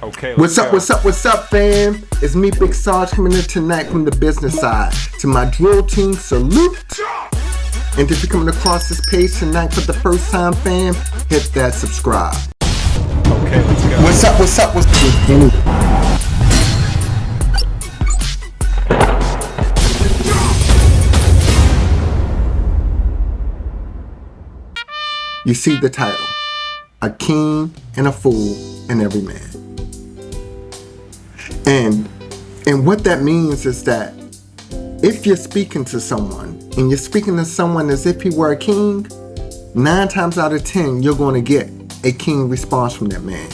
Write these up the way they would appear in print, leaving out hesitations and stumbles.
Okay, What's up, fam? It's me, Big Sarge, coming in tonight from the business side. To my drill team, salute. And if you're coming across this page tonight for the first time, fam, hit that subscribe. Okay, let's go. What's up? You see the title, A King and a Fool in Every Man. And what that means is that if you're speaking to someone and you're speaking to someone as if he were a king, 9 times out of 10, you're going to get a king response from that man.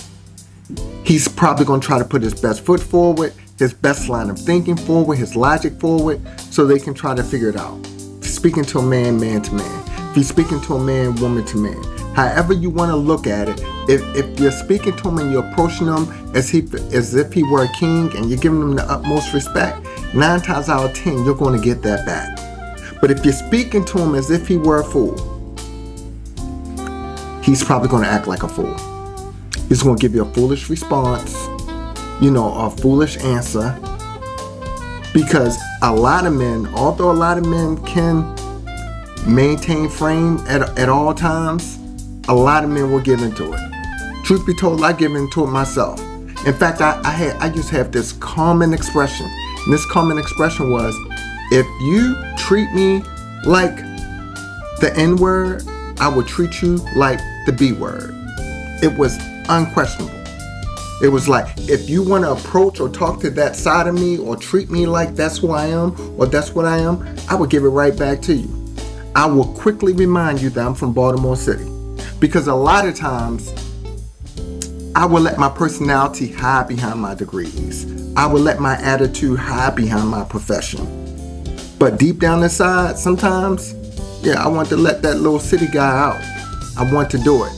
He's probably going to try to put his best foot forward, his best line of thinking forward, his logic forward, so they can try to figure it out. If you're speaking to a man, man to man. If you're speaking to a man, woman to man. However you want to look at it, if you're speaking to him and you're approaching him as if he were a king and you're giving him the utmost respect, 9 times out of 10, you're going to get that back. But if you're speaking to him as if he were a fool, he's probably going to act like a fool. He's going to give you a foolish response, a foolish answer. Because although a lot of men can maintain frame at all times, a lot of men will give into it. Truth be told, I give into it myself. In fact, I used to have this common expression. And this common expression was, if you treat me like the N-word, I will treat you like the B-word. It was unquestionable. It was like, if you want to approach or talk to that side of me or treat me like that's who I am or that's what I am, I will give it right back to you. I will quickly remind you that I'm from Baltimore City. Because a lot of times, I will let my personality hide behind my degrees. I will let my attitude hide behind my profession. But deep down inside, sometimes, I want to let that little city guy out. I want to do it.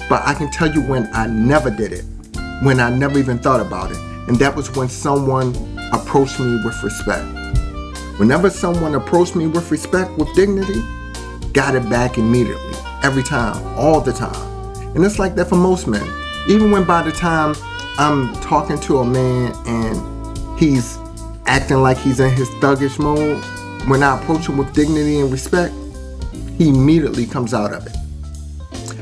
But I can tell you when I never did it, when I never even thought about it. And that was when someone approached me with respect. Whenever someone approached me with respect, with dignity, got it back immediately, every time, all the time. And it's like that for most men. Even when by the time I'm talking to a man and he's acting like he's in his thuggish mode, when I approach him with dignity and respect, he immediately comes out of it.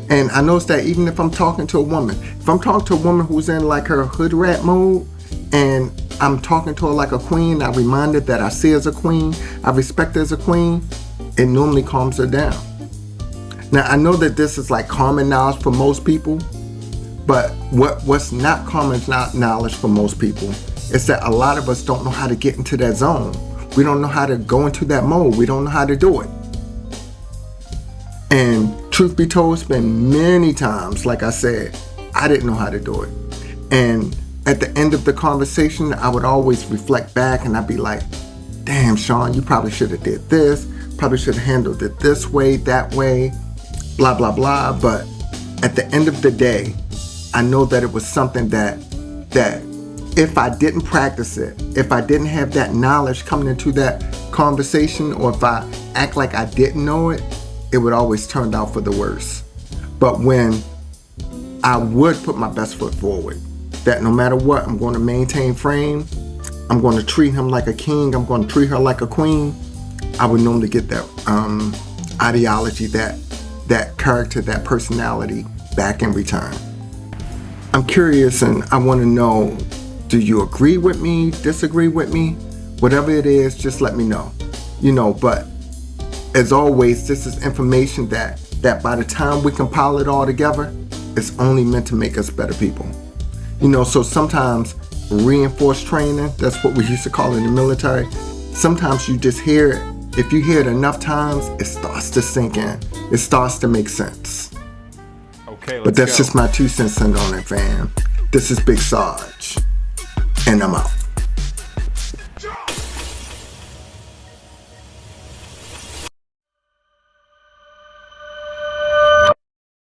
And I notice that even if I'm talking to a woman, if I'm talking to a woman who's in like her hood rat mode and I'm talking to her like a queen, I remind her that I see her as a queen, I respect her as a queen, it normally calms her down. Now, I know that this is like common knowledge for most people, but what's not common knowledge for most people is that a lot of us don't know how to get into that zone. We don't know how to go into that mode. We don't know how to do it. And truth be told, it's been many times, like I said, I didn't know how to do it. And at the end of the conversation, I would always reflect back and I'd be like, damn, Sean, you probably should have did this, probably should have handled it this way, that way, blah, blah, blah. But at the end of the day, I know that it was something that if I didn't practice it, if I didn't have that knowledge coming into that conversation, or if I act like I didn't know it, it would always turn out for the worse. But when I would put my best foot forward, that no matter what, I'm going to maintain frame, I'm going to treat him like a king, I'm going to treat her like a queen, I would normally get that ideology, that character, that personality back in return. I'm curious and I want to know, do you agree with me, disagree with me? Whatever it is, just let me know. But as always, this is information that by the time we compile it all together, it's only meant to make us better people. So sometimes reinforced training, that's what we used to call it in the military. Sometimes you just hear it. If you hear it enough times, it starts to sink in. It starts to make sense. Okay, let's But that's go. just my 2 cents on it, fam. This is Big Sarge, and I'm out.